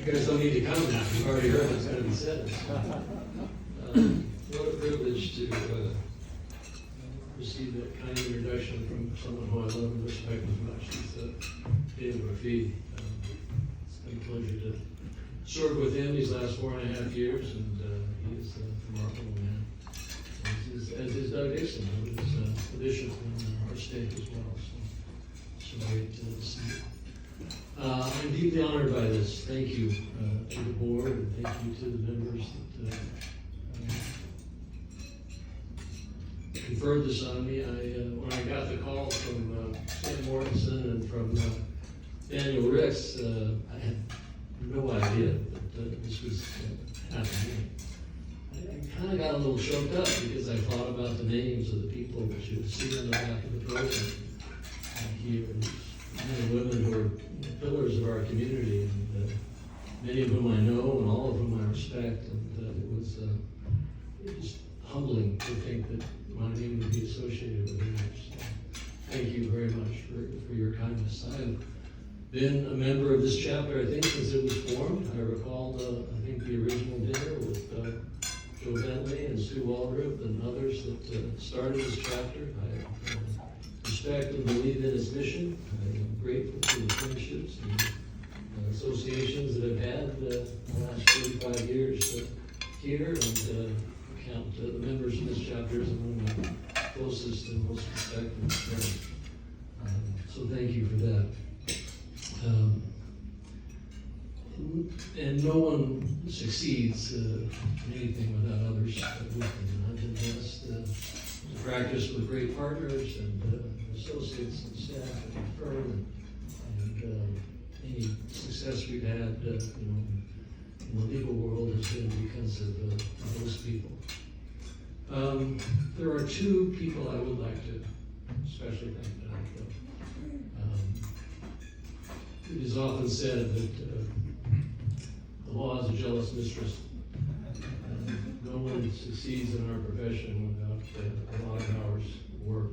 You guys don't need to come now. You've already heard what's going to be said. What a privilege to receive that kind introduction from someone who I love and respect as much as David Rafi. It's been a pleasure to serve with him these last 4.5 years, and he is a remarkable man. As is Doug Dixon, who is a bishop in our state as well. So it's great to see you. I'm deeply honored by this. Thank you to the board, and thank you to the members that conferred this on me. When I got the call from Sam Mortensen and from Daniel Ricks, I had no idea that this was happening. I kind of got a little choked up because I thought about the names of the people that you would see on the back of the program here. Men and women who are pillars of our community, and many of whom I know and all of whom I respect. And it was just humbling to think that my name would be associated with yours. So thank you very much for your kindness. I have been a member of this chapter, I think, since it was formed. I recall, I think, the original dinner with Joe Bentley and Sue Waldrop and others that started this chapter. I respect and believe in its mission. I am grateful for the friendships and associations that I've had the last 35 years here, and count the members of this chapter as among my closest and most respected friends. So thank you for that. And no one succeeds in anything without others with them. I've been blessed to practice with great partners and associates and staff and firm, and any success we've had, in the legal world has been because of those people. There are two people I would like to especially thank tonight. It is often said that the law is a jealous mistress. No one succeeds in our profession without a lot of hours of work.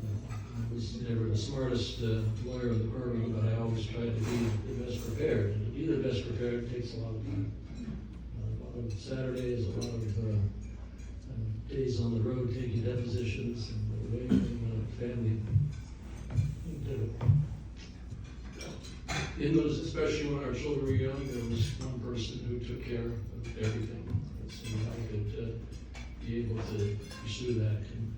I was never the smartest lawyer in the program, but I always tried to be the best prepared. And to be the best prepared takes a lot of time. A lot of Saturdays, a lot of days on the road taking depositions and away from family. In those, especially when our children were young, there was one person who took care of everything. So I could be able to pursue that. And,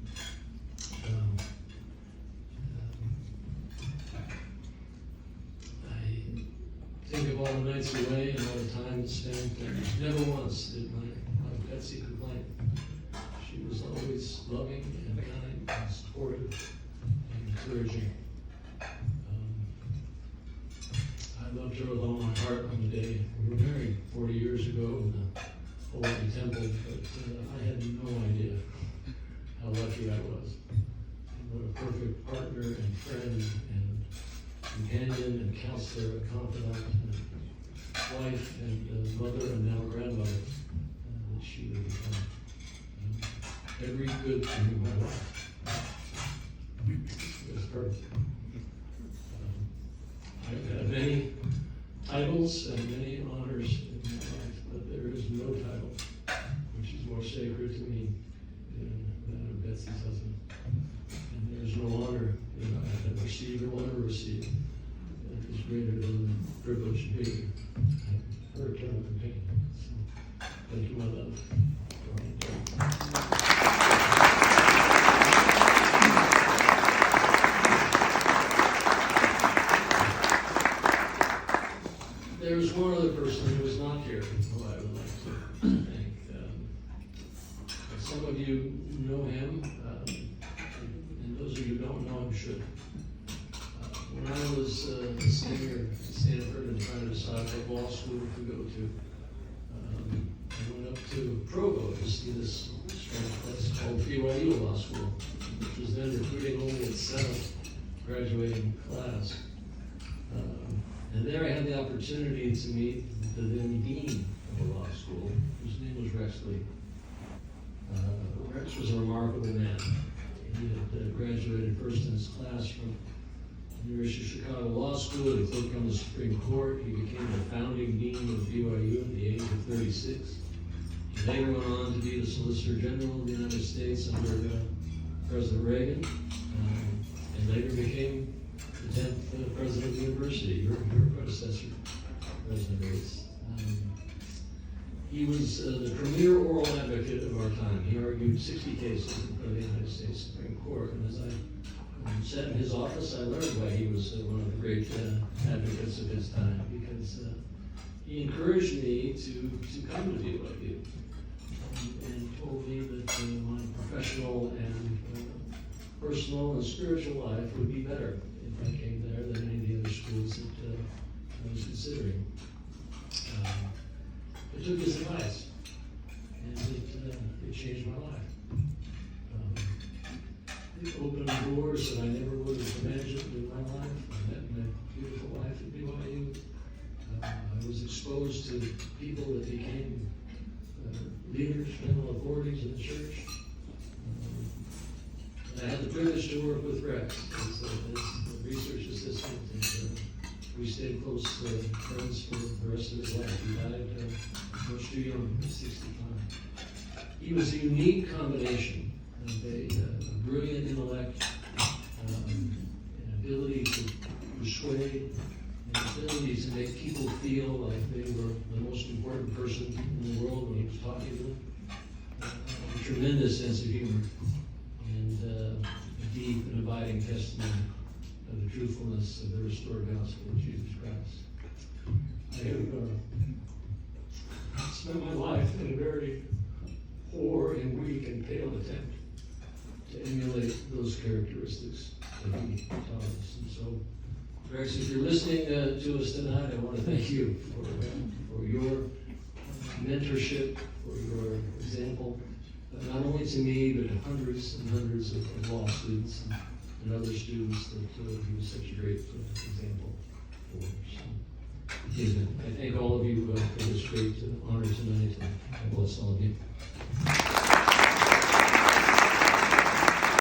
I think of all the nights away and all the time spent, and never once did my Betsy complain. She was always loving and kind and supportive and encouraging. I loved her with all my heart on the day we were married 40 years ago in the Hawaii Temple, but I had no idea how lucky I was. And what a perfect partner and friend and companion and counselor and confidant and wife and mother and now grandmother that she would become. Every good thing in my life was perfect. I've had many titles and many honors in my life, but there is no title which is more sacred to me than that of Betsy's husband. And there is no honor that I have received or will ever receive that is greater than the privilege of being her eternal companion. So, thank you, my love. There's one other person who is not here who I would like to thank. Some of you know him, and those of you who don't know him should. When I was a senior at Stanford and trying to decide what law school to go to, I went up to Provo to see this strange place called BYU Law School, which was then recruiting only its 7th graduating class. And there I had the opportunity to meet the then dean of the law school, whose name was Rex Lee. Rex was a remarkable man. He had graduated first in his class from the University of Chicago Law School. He clerked on the Supreme Court. He became the founding dean of BYU at the age of 36. He later went on to be the Solicitor General of the United States under President Reagan, and later became the 10th President of the university, your predecessor, President Bates. He was the premier oral advocate of our time. He argued 60 cases in front of the United States Supreme Court, and as I sat in his office, I learned why he was one of the great advocates of his time, because he encouraged me to come to BYU, and told me that my professional and personal and spiritual life would be better if I came there than any of the other schools that I was considering. I took his advice, and it changed my life. It opened doors that I never would have imagined in my life. I met my beautiful wife at BYU. I was exposed to people that became leaders, mental authorities in the church. And I had the privilege to work with Rex as a research assistant, and we stayed close friends for the rest of his life. He died much too young, 65. He was a unique combination of a brilliant intellect, an ability to persuade, an ability to make people feel like they were the most important person in the world when he was talking to them, a tremendous sense of humor, and a deep and abiding testimony of the truthfulness of the restored gospel of Jesus Christ. I have spent my life in a very poor and weak and pale attempt to emulate those characteristics that he taught us. And so, Rex, if you're listening to us tonight, I want to thank you for your mentorship, for your example, not only to me, but to hundreds and hundreds of law students and other students that he was such a great example for. So, amen. I thank all of you for this great honor tonight, and God bless all of you.